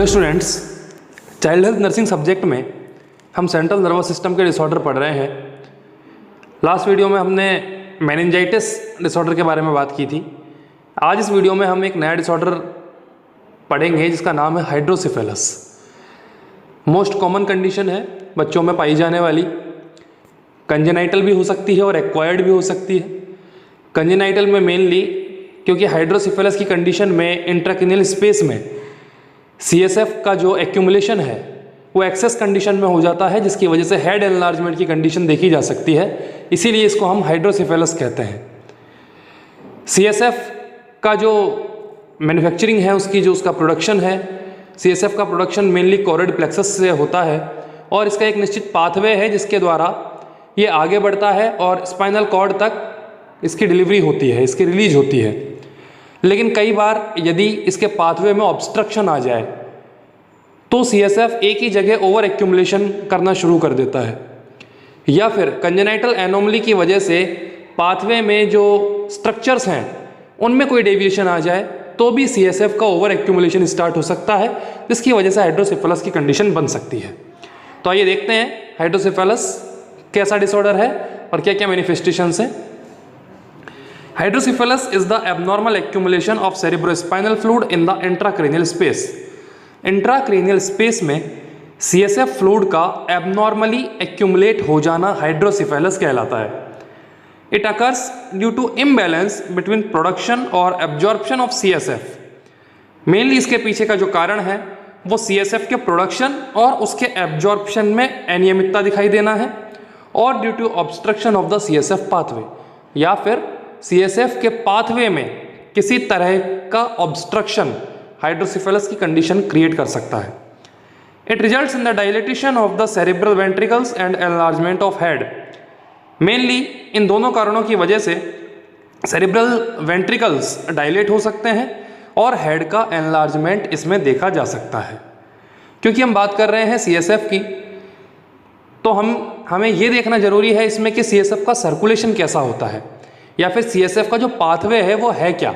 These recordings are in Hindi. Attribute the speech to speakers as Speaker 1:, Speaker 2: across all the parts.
Speaker 1: Hello students, child health nursing subject में हम सेंट्रल नर्वस सिस्टम के डिसऑर्डर पढ़ रहे हैं। लास्ट वीडियो में हमने मेनिंजाइटिस डिसऑर्डर के बारे में बात की थी। आज इस वीडियो में हम एक नया डिसऑर्डर पढ़ेंगे जिसका नाम है हाइड्रोसिफेलस। मोस्ट कॉमन कंडीशन है, बच्चों में पाई जाने वाली। कंजेनाइटल भी हो सकती है और एक्वायर्ड भी हो सकती है। कंजेनाइटल में मेनली क्योंकि हाइड्रोसिफेलस की कंडीशन में इंट्राक्रेनियल स्पेस में CSF का जो एक्यूमुलेशन है वो एक्सेस कंडीशन में हो जाता है, जिसकी वजह से हेड एनलार्जमेंट की कंडीशन देखी जा सकती है। इसीलिए इसको हम हाइड्रोसिफेलस कहते हैं। CSF का जो मैन्युफैक्चरिंग है, उसका प्रोडक्शन है, CSF का प्रोडक्शन मेनली कोरोइड प्लेक्सस से होता है और इसका एक निश्चित पाथवे है जिसके द्वारा ये आगे बढ़ता है और स्पाइनल कॉर्ड तक इसकी डिलीवरी होती है, इसकी रिलीज होती है। लेकिन कई बार यदि इसके पाथवे में ऑब्स्ट्रक्शन आ जाए तो CSF एक ही जगह ओवर एक्यूमुलेशन करना शुरू कर देता है, या फिर कंजेनाइटल एनोमली की वजह से पाथवे में जो स्ट्रक्चर्स हैं उनमें कोई डेविएशन आ जाए तो भी CSF का ओवर एक्यूमुलेशन स्टार्ट हो सकता है, जिसकी वजह से हाइड्रोसिफेलस की कंडीशन बन सकती है। तो आइए देखते हैं हाइड्रोसिफेलस कैसा डिसऑर्डर है और क्या क्या मैनिफेस्टेशंस हैं। Hydrocephalus is the abnormal accumulation of cerebrospinal fluid in the intracranial space. Intracranial space में CSF fluid का abnormally accumulate हो जाना hydrocephalus कहलाता है। It occurs due to imbalance between production और absorption of CSF. Mainly इसके पीछे का जो कारण है वो CSF के प्रोडक्शन और उसके एब्जॉर्प्शन में अनियमितता दिखाई देना है, और due to obstruction of the CSF pathway, या फिर CSF के पाथवे में किसी तरह का ऑब्स्ट्रक्शन हाइड्रोसिफेलस की कंडीशन क्रिएट कर सकता है। It results in the dilatation of the cerebral ventricles and enlargement of head. Mainly इन दोनों कारणों की वजह से सेरेब्रल वेंट्रिकल्स डायलेट हो सकते हैं और हेड का एनलार्जमेंट इसमें देखा जा सकता है। क्योंकि हम बात कर रहे हैं CSF की, तो हमें ये देखना जरूरी है इसमें कि CSF का सर्कुलेशन कैसा होता है, या फिर CSF का जो पाथवे है वो है क्या,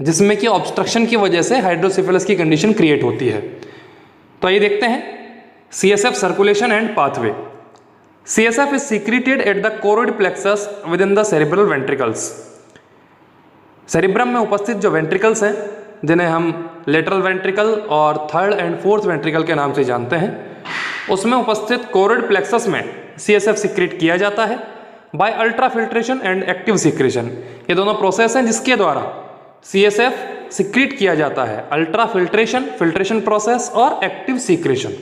Speaker 1: जिसमें कि ऑब्स्ट्रक्शन की वजह से हाइड्रोसिफेलस की कंडीशन क्रिएट होती है। तो ये देखते हैं CSF circulation and pathway. CSF is secreted at the choroid plexus within the cerebral ventricles. सेरिब्रम में उपस्थित जो वेंट्रिकल्स हैं, जिन्हें हम लेटरल वेंट्रिकल और थर्ड एंड फोर्थ वेंट्रिकल के नाम से जानते हैं, उसमें उपस्थित कोरोइड प्लेक्सस में CSF सीक्रेट किया जाता है by ultrafiltration and active secretion. ये दोनों प्रोसेस हैं जिसके द्वारा CSF सीक्रेट किया जाता है, अल्ट्रा फिल्ट्रेशन प्रोसेस और active secretion.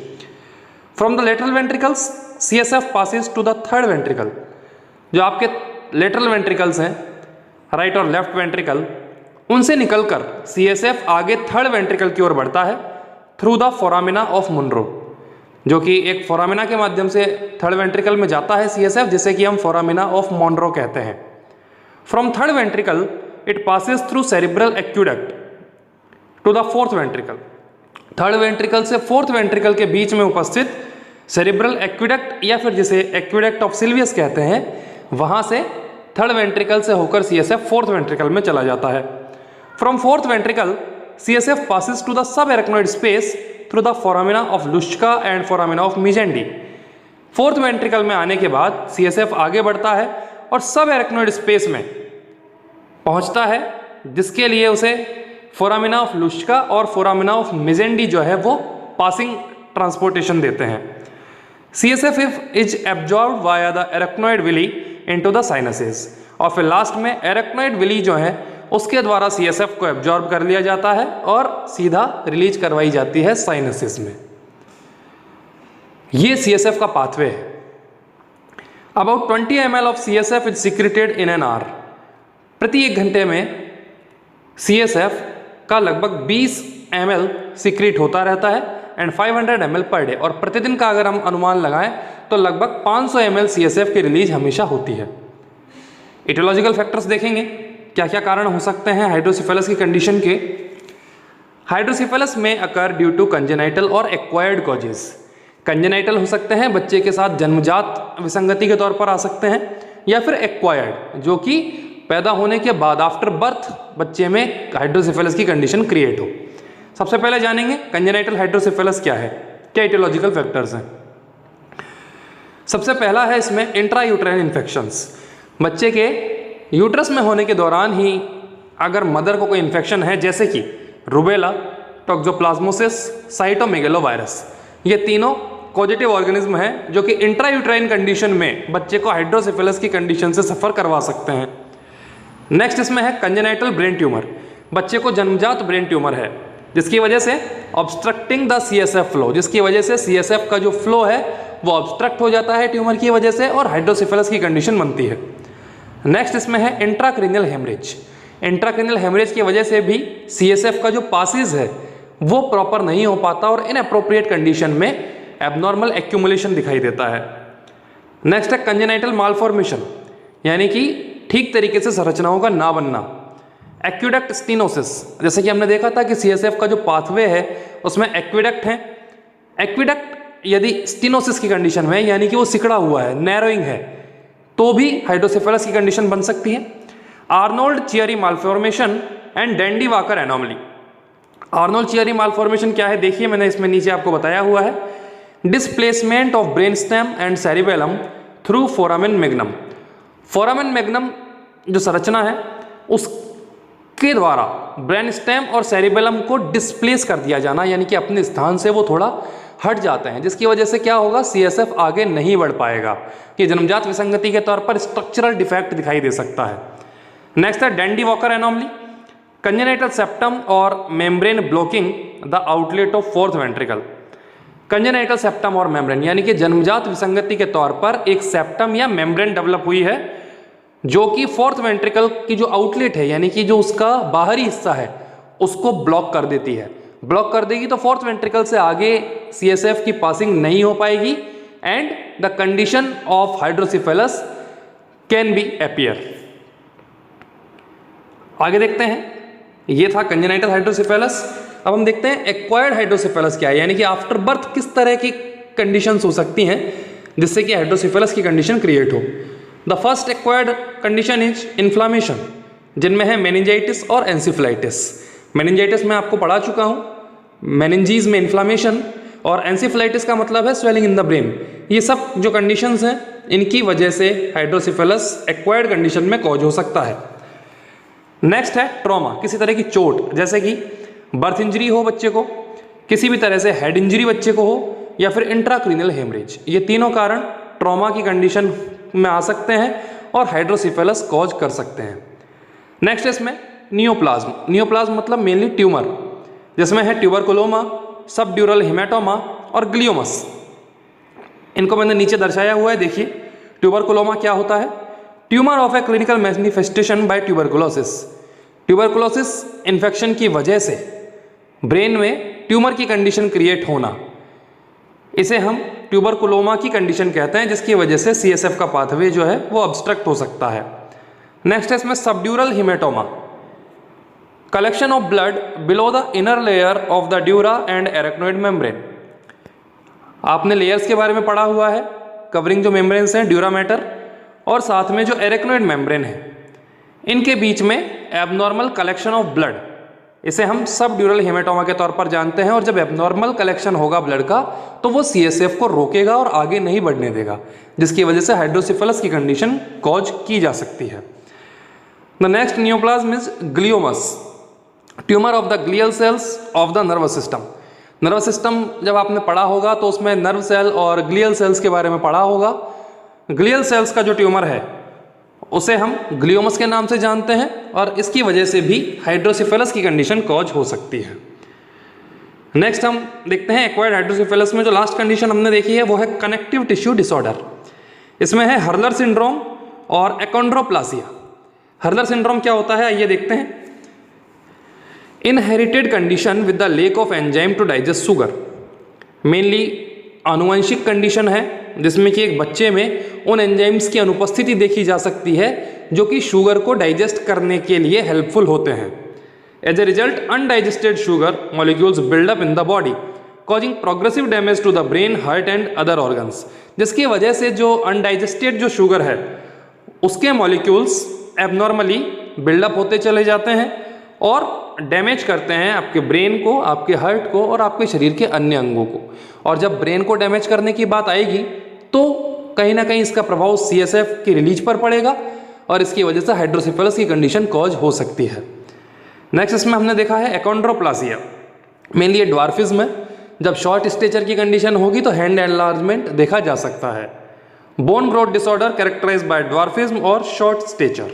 Speaker 1: From the lateral ventricles CSF passes to the third ventricle. जो आपके लेटरल वेंट्रिकल्स हैं, राइट और लेफ्ट वेंट्रिकल, उनसे निकलकर CSF आगे थर्ड वेंट्रिकल की ओर बढ़ता है through the foramina of Monro, जो कि एक फोरामिना के माध्यम से थर्ड वेंट्रिकल में जाता है CSF, जिसे कि हम फोरामिना ऑफ मोनरो कहते हैं। From third ventricle it passes through cerebral aqueduct to the fourth ventricle. Third ventricle से फोर्थ वेंट्रिकल के बीच में उपस्थित सेरिब्रल एक्यूडक्ट, या फिर जिसे एक्यूडक्ट ऑफ सिल्वियस कहते हैं, वहां से थर्ड वेंट्रिकल से होकर CSF फोर्थ वेंट्रिकल में चला जाता है। From fourth ventricle CSF passes to the subarachnoid space through the foramina of Luschka and foramina of Magendie. Fourth ventricle में आने के बाद CSF आगे बढ़ता है और सब एरेक्नोइड स्पेस में पहुंचता है, जिसके लिए उसे फोरामिना ऑफ लुश्का और फोरामिना ऑफ मिजेंडी जो है वो पासिंग ट्रांसपोर्टेशन देते हैं। CSF is absorbed via the arachnoid villi into the sinuses, और फिर लास्ट में एरेक्नोइड विली जो है उसके द्वारा CSF को एब्जॉर्ब कर लिया जाता है और सीधा रिलीज करवाई जाती है साइनसिस में। ये CSF का पाथवे है। About 20 ml of CSF is secreted in an hour. प्रति 1 घंटे में CSF का लगभग 20 ml सीक्रेट होता रहता है एंड 500 ml पर डे, और प्रतिदिन का अगर हम अनुमान लगाएं तो लगभग 500 ml CSF की रिलीज हमेशा होती है। इटियोलॉजिकल फैक्टर्स देखेंगे, क्या क्या कारण हो सकते हैं हाइड्रोसिफेलस की कंडीशन के। हाइड्रोसिफेलस में अकर ड्यू टू कंजेनाइटल और एक्वायर्ड कॉजेज। कंजेनाइटल हो सकते हैं, बच्चे के साथ जन्मजात विसंगति के तौर पर आ सकते हैं, या फिर एक्वायर्ड, जो कि पैदा होने के बाद आफ्टर बर्थ बच्चे में हाइड्रोसिफेलस की कंडीशन क्रिएट हो। सबसे पहले जानेंगे कंजेनाइटल हाइड्रोसेफेलस क्या है, क्या इटियोलॉजिकल फैक्टर्स हैं। सबसे पहला है इसमें इंट्रायूट्राइन इन्फेक्शंस। बच्चे के यूट्रस में होने के दौरान ही अगर मदर को कोई इन्फेक्शन है, जैसे कि रूबेला, टोक्सोप्लाज्मोसिस, साइटोमेगेलोवायरस, ये तीनों पॉजिटिव ऑर्गेनिज्म हैं जो कि इंट्रायूट्राइन कंडीशन में बच्चे को हाइड्रोसेफेलस की कंडीशन से सफ़र करवा सकते हैं। नेक्स्ट इसमें है कंजेनाइटल ब्रेन ट्यूमर। बच्चे को जन्मजात ब्रेन ट्यूमर है जिसकी वजह से ऑब्स्ट्रक्टिंग द CSF फ्लो, जिसकी वजह से CSF का जो फ्लो है वो ऑब्स्ट्रक्ट हो जाता है ट्यूमर की वजह से और हाइड्रोसेफेलस की कंडीशन बनती है। नेक्स्ट इसमें है इंट्राक्रेनियल हेमरेज। इंट्राक्रेनियल हेमरेज की वजह से भी CSF का जो पासेज है वो प्रॉपर नहीं हो पाता और इनअप्रोप्रिएट कंडीशन में एबनॉर्मल एक्यूमुलेशन दिखाई देता है। नेक्स्ट है कंजेनाइटल मालफॉर्मेशन, यानी कि ठीक तरीके से संरचनाओं का ना बनना। एक्विडक्ट स्टेनोसिस, जैसे कि हमने देखा था कि CSF का जो पाथवे है उसमें एक्विडक्ट है। एक्विडक्ट यदि स्टेनोसिस की कंडीशन में, यानी कि वो सिकड़ा हुआ है, नैरोइंग है, तो भी हाइड्रोसेफेलस की कंडीशन बन सकती है। Arnold चियरी malformation and dandy walker anomaly. Arnold चियरी malformation क्या है, देखिए मैंने इसमें नीचे आपको बताया हुआ है। Displacement of brain stem and cerebellum through foramen magnum. Foramen magnum जो संरचना है उसके द्वारा ब्रेन स्टेम और सेरिबेलम को डिस्प्लेस कर दिया जाना, यानी कि अपने स्थान से वो थोड़ा हट जाते हैं, जिसकी वजह से क्या होगा, CSF आगे नहीं बढ़ पाएगा। ये जन्मजात विसंगति के तौर पर स्ट्रक्चरल डिफेक्ट दिखाई दे सकता है। नेक्स्ट है Dandy Walker anomaly. Congenital septum और membrane blocking the outlet of fourth ventricle. Congenital septum और मेम्ब्रेन, यानी कि जन्मजात विसंगति के तौर पर एक सेप्टम या मेम्ब्रेन डेवलप हुई है जो कि फोर्थ वेंट्रिकल की जो आउटलेट है, यानी कि जो उसका बाहरी हिस्सा है, उसको ब्लॉक कर देती है। ब्लॉक कर देगी तो फोर्थ वेंट्रिकल से आगे CSF की पासिंग नहीं हो पाएगी and the condition of hydrocephalus can be appear. आगे देखते हैं, ये था कंजेनाइटल हाइड्रोसेफेलस। अब हम देखते हैं एक्वायर्ड हाइड्रोसेफेलस क्या है, यानी कि आफ्टर बर्थ किस तरह की कंडीशंस हो सकती हैं जिससे कि हाइड्रोसेफेलस की कंडीशन क्रिएट हो। The first acquired condition is inflammation, जिनमें है मेनिंजाइटिस और एंसिफलाइटिस। मेनिंजाइटिस मैं आपको पढ़ा चुका हूँ, मेनिंजीज में इन्फ्लामेशन, और एंसिफलाइटिस का मतलब है स्वेलिंग इन द ब्रेन। ये सब जो कंडीशंस हैं इनकी वजह से हाइड्रोसेफेलस एक्वायर्ड कंडीशन में कॉज हो सकता है। नेक्स्ट है ट्रॉमा, किसी तरह की चोट, जैसे कि बर्थ इंजरी हो बच्चे को, किसी भी तरह से हेड इंजरी बच्चे को हो, या फिर इंट्राक्रीनियल हेमरेज। ये तीनों कारण ट्रॉमा की कंडीशन में आ सकते हैं और हाइड्रोसेफेलस कॉज कर सकते हैं। नेक्स्ट इसमें नियोप्लाज्म। नियोप्लाज्म मतलब मेनली ट्यूमर, जिसमें है ट्यूबरकुलोमा, सबड्यूरल हेमाटोमा और ग्लियोमस। इनको मैंने नीचे दर्शाया हुआ है, देखिए। ट्यूबरकुलोमा क्या होता है, tumour of a clinical manifestation by tuberculosis. Tuberculosis infection की वजह से ब्रेन में ट्यूमर की कंडीशन क्रिएट होना, इसे हम ट्यूबरकुलोमा की कंडीशन कहते हैं, जिसकी वजह से CSF का पाथवे जो है वो ऑब्स्ट्रक्ट हो सकता है। नेक्स्ट है इसमें subdural haematoma, collection of blood below the inner layer of the dura and arachnoid membrane. आपने लेयर्स के बारे में पढ़ा हुआ है, कवरिंग जो मेम्ब्रेन्स हैं ड्यूरा मैटर और साथ में जो एरेक्नोइड मेम्ब्रेन है, इनके बीच में एबनॉर्मल कलेक्शन ऑफ ब्लड, इसे हम सबड्यूरल हेमाटोमा के तौर पर जानते हैं। और जब एबनॉर्मल कलेक्शन होगा ब्लड का तो वो CSF को रोकेगा और आगे नहीं बढ़ने देगा, जिसकी वजह से हाइड्रोसेफेलस की कंडीशन कॉज की जा सकती है। The next neoplasm is gliomas, tumour of the glial cells of the nervous system. Nervous system जब आपने पढ़ा होगा तो उसमें नर्व सेल और ग्लियल सेल्स के बारे में पढ़ा होगा। ग्लियल सेल्स का जो ट्यूमर है उसे हम ग्लियोमस के नाम से जानते हैं और इसकी वजह से भी हाइड्रोसेफेलस की कंडीशन कॉज हो सकती है। नेक्स्ट हम देखते हैं एक्वायर्ड हाइड्रोसेफेलस में जो लास्ट कंडीशन हमने देखी है वो है कनेक्टिव टिश्यू डिसऑर्डर। इसमें है हर्लर सिंड्रोम और एकोंड्रोप्लासिया। हर्लर सिंड्रोम क्या होता है, आइए देखते हैं। Inherited condition with the lack of enzyme to digest sugar. Mainly आनुवंशिक कंडीशन है जिसमें कि एक बच्चे में उन एंजाइम्स की अनुपस्थिति देखी जा सकती है जो कि शुगर को डाइजेस्ट करने के लिए हेल्पफुल होते हैं। As a result undigested sugar molecules build up in the body causing progressive damage to the brain, heart and other organs. जिसकी वजह से जो अनडाइजेस्टेड जो शुगर है उसके मॉलिक्यूल्स एबनॉर्मली बिल्डअप होते चले जाते हैं और डैमेज करते हैं आपके ब्रेन को, आपके हार्ट को और आपके शरीर के अन्य अंगों को। और जब ब्रेन को डैमेज करने की बात आएगी तो कहीं ना कहीं इसका प्रभाव CSF की रिलीज पर पड़ेगा और इसकी वजह से हाइड्रोसेफेलस की कंडीशन कॉज हो सकती है। नेक्स्ट इसमें हमने देखा है एकोंड्रोप्लासिया। मेनली ये ड्वार्फिज्म है। जब शॉर्ट स्टेचर की कंडीशन होगी तो हैंड एनलार्जमेंट देखा जा सकता है। Bone growth disorder characterised by dwarfism और शॉर्ट स्टेचर।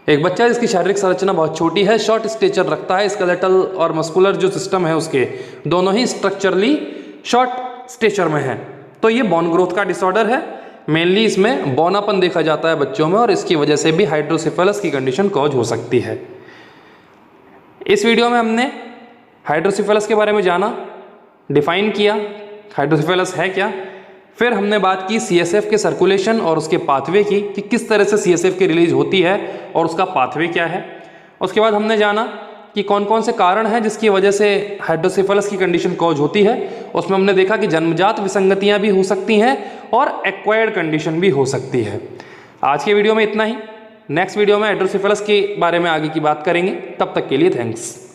Speaker 1: एक बच्चा जिसकी शारीरिक संरचना बहुत छोटी है, शॉर्ट स्टेचर रखता है, स्केलेटल और मस्कुलर जो सिस्टम है उसके दोनों ही स्ट्रक्चरली शॉर्ट स्टेचर में है, तो ये बोन ग्रोथ का डिसऑर्डर है। मेनली इसमें बौनापन देखा जाता है बच्चों में और इसकी वजह से भी हाइड्रोसेफेलस की कंडीशन कॉज हो सकती है। इस वीडियो में हमने हाइड्रोसेफेलस के बारे में जाना, डिफाइन किया हाइड्रोसेफेलस है क्या, फिर हमने बात की CSF के सर्कुलेशन और उसके पाथवे की कि किस तरह से CSF की रिलीज होती है और उसका पाथवे क्या है। उसके बाद हमने जाना कि कौन कौन से कारण हैं जिसकी वजह से हाइड्रोसेफेलस की कंडीशन कॉज होती है। उसमें हमने देखा कि जन्मजात विसंगतियां भी हो सकती हैं और एक्वायर्ड कंडीशन भी हो सकती है। आज के वीडियो में इतना ही। नेक्स्ट वीडियो में हाइड्रोसेफेलस के बारे में आगे की बात करेंगे। तब तक के लिए थैंक्स।